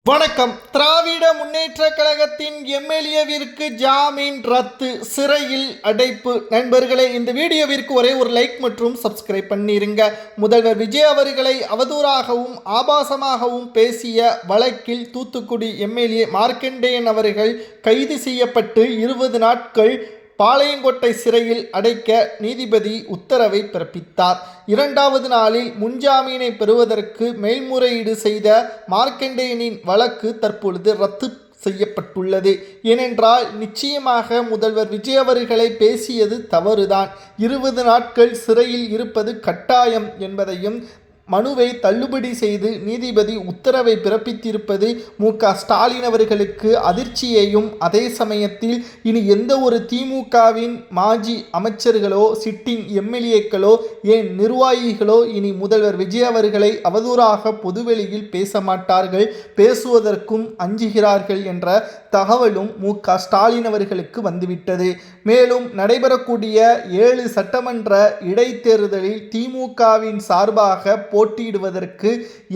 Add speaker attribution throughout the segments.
Speaker 1: வணக்கம். திராவிட முன்னேற்ற கழகத்தின் எம்எல்ஏவிற்கு ஜாமீன் ரத்து, சிறையில் அடைப்பு. நண்பர்களே, இந்த வீடியோவிற்கு ஒரே ஒரு லைக் மற்றும் சப்ஸ்கிரைப் பண்ணிருங்க. முதல்வர் விஜய் அவர்களை அவதூறாகவும் ஆபாசமாகவும் பேசிய வழக்கில் தூத்துக்குடி எம்எல்ஏ மார்க்கண்டேயன் அவர்கள் கைது செய்யப்பட்டு 20 நாட்கள் பாளையங்கோட்டை சிறையில் அடைக்க நீதிபதி உத்தரவை பிறப்பித்தார். 2வது நாளில் முன்ஜாமீனை பெறுவதற்கு மேல்முறையீடு செய்த மார்க்கண்டேயனின் வழக்கு தற்பொழுது ரத்து செய்யப்பட்டுள்ளது. ஏனென்றால் நிச்சயமாக முதல்வர் விஜய் அவர்களை பேசியது தவறுதான். 20 நாட்கள் சிறையில் இருப்பது கட்டாயம் என்பதையும் மனுவை தள்ளுபடி செய்து நீதிபதி உத்தரவை பிறப்பித்திருப்பது மு.க.ஸ்டாலின் அவர்களுக்கு அதிர்ச்சியையும், அதே சமயத்தில் இனி எந்த ஒரு திமுகவின் மாஜி அமைச்சர்களோ சிட்டிங் எம்எல்ஏக்களோ ஏன் நிர்வாகிகளோ இனி முதல்வர் விஜய் அவர்களை அவதூறாக பொதுவெளியில் பேச மாட்டார்கள், பேசுவதற்கும் அஞ்சுகிறார்கள் என்ற தகவலும் மு.க.ஸ்டாலின் அவர்களுக்கு வந்துவிட்டது. மேலும் நடைபெறக்கூடிய 7 சட்டமன்ற இடைத்தேர்தலில் திமுகவின் சார்பாக போட்டியிடுவதற்கு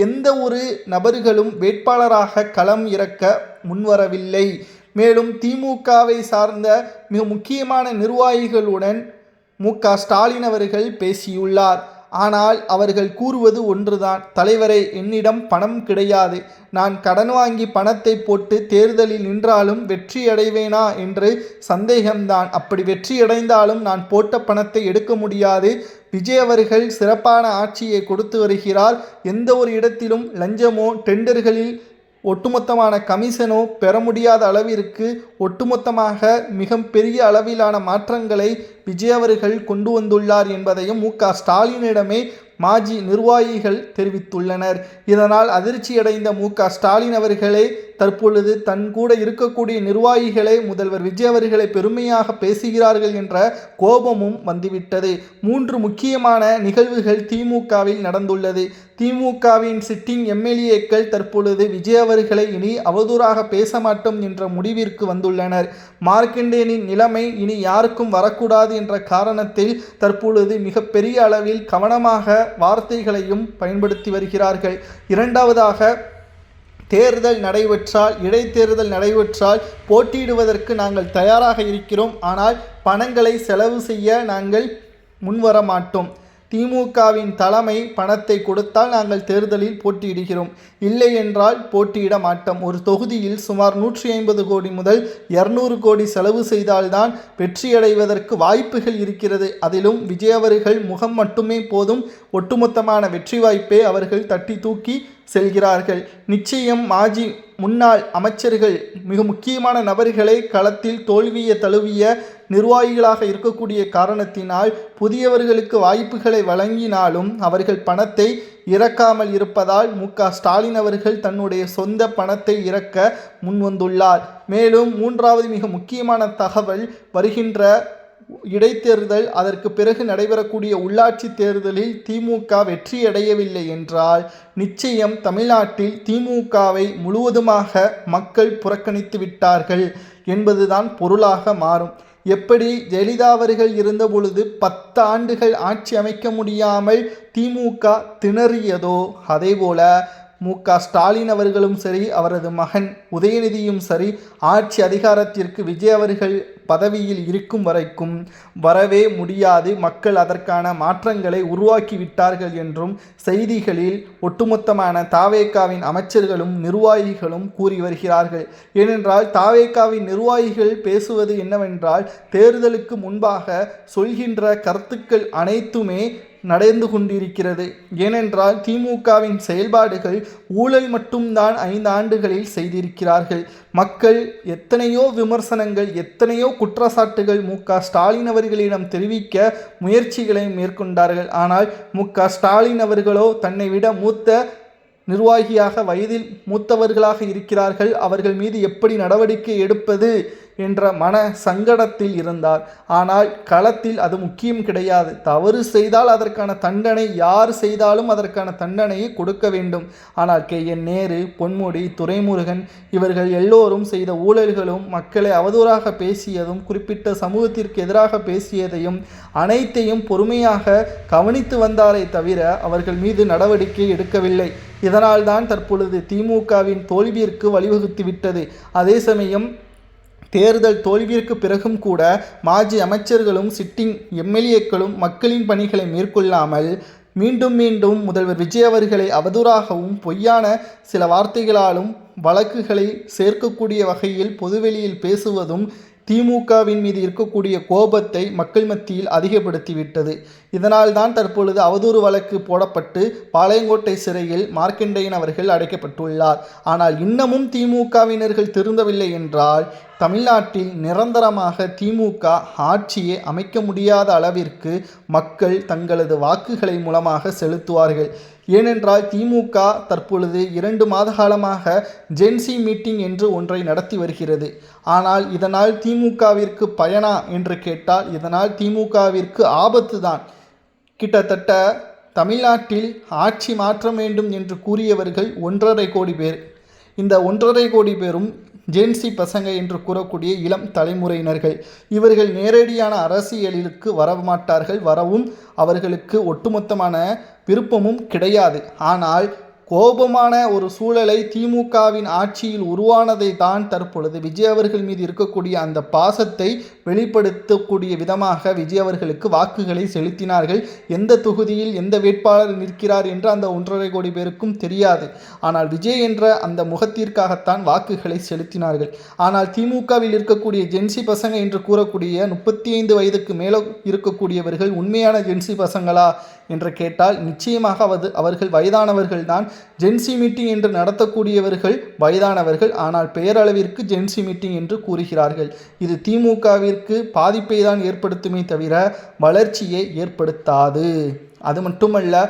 Speaker 1: எந்த ஒரு நபர்களும் வேட்பாளராக களம் இறக்க முன்வரவில்லை. மேலும் திமுகவை சார்ந்த மிக முக்கியமான நிர்வாகிகளுடன் மு.க.ஸ்டாலின் அவர்கள் பேசியுள்ளார். ஆனால் அவர்கள் கூறுவது ஒன்றுதான், தலைவரே, என்னிடம் பணம் கிடையாது, நான் கடன் வாங்கி பணத்தை போட்டு தேர்தலில் நின்றாலும் வெற்றியடைவேனா என்று சந்தேகம்தான். அப்படி வெற்றியடைந்தாலும் நான் போட்ட பணத்தை எடுக்க முடியாது. விஜய் அவர்கள் சிறப்பான ஆட்சியை கொடுத்து வருகிறார். எந்த ஒரு இடத்திலும் லஞ்சமோ டெண்டர்களில் ஒட்டுமொத்தமான கமிஷனோ பெற முடியாத அளவிற்கு ஒட்டுமொத்தமாக மிக பெரிய அளவிலான மாற்றங்களை விஜய் அவர்கள் கொண்டு வந்துள்ளார் என்பதையும் மு.க.ஸ்டாலினிடமே மாஜி நிர்வாகிகள் தெரிவித்துள்ளனர். இதனால் அதிர்ச்சியடைந்த மு.க.ஸ்டாலின் அவர்களே தற்பொழுது தன் கூட இருக்கக்கூடிய நிர்வாகிகளை முதல்வர் விஜய் அவர்களை பெருமையாக பேசுகிறார்கள் என்ற கோபமும் வந்துவிட்டது. 3 முக்கியமான நிகழ்வுகள் திமுகவில் நடந்துள்ளது. திமுகவின் சிட்டிங் எம்எல்ஏக்கள் தற்பொழுது விஜய் அவர்களை இனி அவதூறாக பேச மாட்டோம் என்ற முடிவிற்கு வந்துள்ளனர். மார்க்கண்டேயனின் நிலைமை இனி யாருக்கும் வரக்கூடாது என்ற காரணத்தில் தற்பொழுது மிகப்பெரிய அளவில் கவனமாக வார்த்தைகளையும் பயன்படுத்தி வருகிறார்கள். 2வதாக, தேர்தல் நடைபெற்றால், இடைத்தேர்தல் நடைபெற்றால் போட்டியிடுவதற்கு நாங்கள் தயாராக இருக்கிறோம். ஆனால் பணங்களை செலவு செய்ய நாங்கள் முன்வர மாட்டோம். திமுகவின் தலைமை பணத்தை கொடுத்தால் நாங்கள் தேர்தலில் போட்டியிடுகிறோம், இல்லை என்றால் போட்டியிட மாட்டோம். ஒரு தொகுதியில் சுமார் 150 கோடி முதல் 200 கோடி செலவு செய்தால்தான் வெற்றியடைவதற்கு வாய்ப்புகள் இருக்கிறது. அதிலும் விஜய் அவர்கள் முகம் மட்டுமே போதும், ஒட்டுமொத்தமான வெற்றி வாய்ப்பை அவர்கள் தட்டி தூக்கி செல்கிறார்கள். நிச்சயம் மாஜி முன்னாள் அமைச்சர்கள், மிக முக்கியமான நபர்களை களத்தில் தோல்வியை தழுவிய நிர்வாகிகளாக இருக்கக்கூடிய காரணத்தினால் புதியவர்களுக்கு வாய்ப்புகளை வழங்கினாலும் அவர்கள் பணத்தை இறக்காமல் இருப்பதால் மு.க.ஸ்டாலின் அவர்கள் தன்னுடைய சொந்த பணத்தை இறக்க முன்வந்துள்ளார். மேலும் 3வது மிக முக்கியமான தகவல், வருகின்ற இடைத்தேர்தல், அதற்கு பிறகு நடைபெறக்கூடிய உள்ளாட்சி தேர்தலில் திமுக வெற்றியடையவில்லை என்றால் நிச்சயம் தமிழ்நாட்டில் திமுகவை முழுவதுமாக மக்கள் புறக்கணித்து விட்டார்கள் என்பதுதான் பொருளாக மாறும். எப்படி ஜெயலலிதா அவர்கள் இருந்த பொழுது 10 ஆண்டுகள் ஆட்சி அமைக்க முடியாமல் திமுக திணறியதோ, அதேபோல மு.க.ஸ்டாலின் அவர்களும் சரி, அவரது மகன் உதயநிதியும் சரி, ஆட்சி அதிகாரத்திற்கு விஜய் அவர்கள் பதவியில் இருக்கும் வரைக்கும் வரவே முடியாது. மக்கள் அதற்கான மாற்றங்களை உருவாக்கி விட்டார்கள் என்றும் செய்திகளில் ஒட்டுமொத்தமான தாவேகாவின் அமைச்சர்களும் நிர்வாகிகளும் கூறி வருகிறார்கள். ஏனென்றால் தாவேகாவின் நிர்வாகிகள் பேசுவது என்னவென்றால், தேர்தலுக்கு முன்பாக சொல்கின்ற கருத்துக்கள் அனைத்துமே நடந்து கொண்டிருக்கிறது. ஏனென்றால் திமுகவின் செயல்பாடுகள் ஊழல் மட்டும்தான் 5 ஆண்டுகளில் செய்திருக்கிறார்கள். மக்கள் எத்தனையோ விமர்சனங்கள், எத்தனையோ குற்றச்சாட்டுகள் மு.க.ஸ்டாலின் அவர்களிடம் தெரிவிக்க முயற்சிகளை மேற்கொண்டார்கள். ஆனால் மு.க.ஸ்டாலின் அவர்களோ தன்னை விட மூத்த நிர்வாகியாக, வயதில் மூத்தவர்களாக இருக்கிறார்கள், அவர்கள் மீது எப்படி நடவடிக்கை எடுப்பது என்ற மன சங்கடத்தில் இருந்தார். ஆனால் களத்தில் அது முக்கியம் கிடையாது. தவறு செய்தால் அதற்கான தண்டனை, யார் செய்தாலும் அதற்கான தண்டனையை கொடுக்க வேண்டும். ஆனால் KN நேரு, பொன்முடி, துரைமுருகன் இவர்கள் எல்லோரும் செய்த ஊழல்களும், மக்களை அவதூறாக பேசியதும், குறிப்பிட்ட சமூகத்திற்கு எதிராக பேசியதையும் அனைத்தையும் பொறுமையாக கவனித்து வந்தாரே தவிர அவர்கள் மீது நடவடிக்கை எடுக்கவில்லை. இதனால்தான் தற்பொழுது திமுகவின் தோல்வியிற்கு வழிவகுத்துவிட்டது. அதே சமயம் தேர்தல் தோல்வியிற்கு பிறகும் கூட மாஜி அமைச்சர்களும் சிட்டிங் MLAக்களும் மக்களின் பணிகளை மேற்கொள்ளாமல் மீண்டும் மீண்டும் முதல்வர் விஜய் அவர்களை அவதூறாகவும் பொய்யான சில வார்த்தைகளாலும் வழக்குகளை சேர்க்கக்கூடிய வகையில் பொதுவெளியில் பேசுவதும் திமுகவின் மீது இருக்கக்கூடிய கோபத்தை மக்கள் மத்தியில் அதிகப்படுத்திவிட்டது. இதனால் தான் தற்பொழுது அவதூறு வழக்கு போடப்பட்டு பாளையங்கோட்டை சிறையில் மார்க்கண்டேயன் அவர்கள் அடைக்கப்பட்டுள்ளார். ஆனால் இன்னமும் திமுகவினர்கள் திருந்தவில்லை என்றால் தமிழ்நாட்டில் நிரந்தரமாக திமுக ஆட்சியை அமைக்க முடியாத அளவிற்கு மக்கள் தங்களது வாக்குகளை மூலமாக செலுத்துவார்கள். ஏனென்றால் திமுக தற்பொழுது 2 மாத காலமாக ஜென்சி மீட்டிங் என்று ஒன்றை நடத்தி வருகிறது. ஆனால் இதனால் திமுகவிற்கு பயனா என்று கேட்டால் இதனால் திமுகவிற்கு ஆபத்து தான். கிட்டத்தட்ட தமிழ்நாட்டில் ஆட்சி மாற்றம் வேண்டும் என்று கூறியவர்கள் 1.5 கோடி பேர். இந்த 1.5 கோடி பேரும் ஜென்சி பசங்க என்று கூறக்கூடிய இளம் தலைமுறையினர்கள். இவர்கள் நேரடியான அரசியலுக்கு வரமாட்டார்கள், வரவும் அவர்களுக்கு ஒட்டுமொத்தமான விருப்பமும் கிடையாது. ஆனால் கோபமான ஒரு சூழலை திமுகவின் ஆட்சியில் உருவானதை தான் தற்பொழுது விஜய் அவர்கள் மீது இருக்கக்கூடிய அந்த பாசத்தை வெளிப்படுத்தக்கூடிய விதமாக விஜய் அவர்களுக்கு வாக்குகளை செலுத்தினார்கள். எந்த தொகுதியில் எந்த வேட்பாளர் நிற்கிறார் என்று அந்த 1.5 கோடி பேருக்கும் தெரியாது. ஆனால் விஜய் என்ற அந்த முகத்திற்காகத்தான் வாக்குகளை செலுத்தினார்கள். ஆனால் திமுகவில் இருக்கக்கூடிய ஜென்சி பசங்க என்று கூறக்கூடிய 35 வயதுக்கு மேலே இருக்கக்கூடியவர்கள் உண்மையான ஜென்சி பசங்களா என்று கேட்டால் நிச்சயமாக அவர்கள் வயதானவர்கள் தான். ஜென்சி மீட்டிங் என்று நடத்தக்கூடியவர்கள் வயதானவர்கள், ஆனால் பெயரளவிற்கு ஜென்சி மீட்டிங் என்று கூறுகிறார்கள். இது திமுகவிற்கு பாதிப்பை தான் ஏற்படுத்துமே தவிர வளர்ச்சியை ஏற்படுத்தாது. அது மட்டுமல்ல,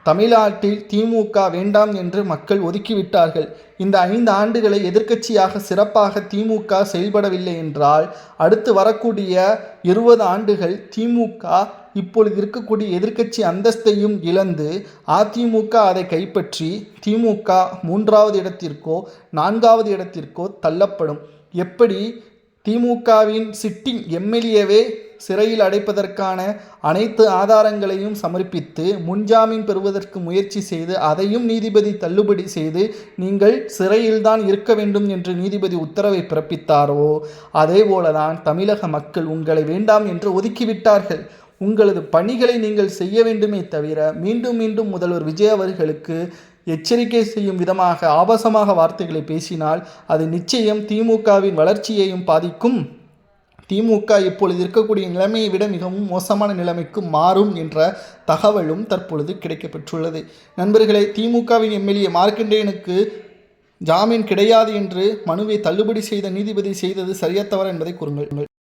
Speaker 1: தமிழ்நாட்டில் திமுக வேண்டாம் என்று மக்கள் ஒதுக்கிவிட்டார்கள். இந்த 5 ஆண்டுகளை எதிர்க்கட்சியாக சிறப்பாக திமுக செயல்படவில்லை என்றால் அடுத்து வரக்கூடிய 20 ஆண்டுகள் திமுக இப்பொழுது இருக்கக்கூடிய எதிர்க்கட்சி அந்தஸ்தையும் இழந்து அதிமுக அதை கைப்பற்றி திமுக 3வது இடத்திற்கோ 4வது இடத்திற்கோ தள்ளப்படும். எப்படி திமுகவின் சிட்டிங் MLAவே சிறையில் அடைப்பதற்கான அனைத்து ஆதாரங்களையும் சமர்ப்பித்து முன்ஜாமீன் பெறுவதற்கு முயற்சி செய்து அதையும் நீதிபதி தள்ளுபடி செய்து நீங்கள் சிறையில்தான் இருக்க வேண்டும் என்று நீதிபதி உத்தரவை பிறப்பித்தாரோ அதே போலதான் தமிழக மக்கள் உங்களை வேண்டாம் என்று ஒதுக்கிவிட்டார்கள். உங்களது பணிகளை நீங்கள் செய்ய வேண்டுமே தவிர மீண்டும் மீண்டும் முதல்வர் விஜய் அவர்களுக்கு எச்சரிக்கை செய்யும் விதமாக ஆபாசமாக வார்த்தைகளை பேசினால் அது நிச்சயம் திமுகவின் வளர்ச்சியையும் பாதிக்கும். திமுக இப்பொழுது இருக்கக்கூடிய நிலைமையை விட மிகவும் மோசமான நிலைமைக்கு மாறும் என்ற தகவலும் தற்பொழுது கிடைக்கப்பெற்றுள்ளது. நண்பர்களே, திமுகவின் MLA மார்க்கண்டேயனுக்கு ஜாமீன் கிடையாது என்று மனுவை தள்ளுபடி செய்த நீதிபதி செய்தது சரியா தவறா என்பதை கூறுங்கள்.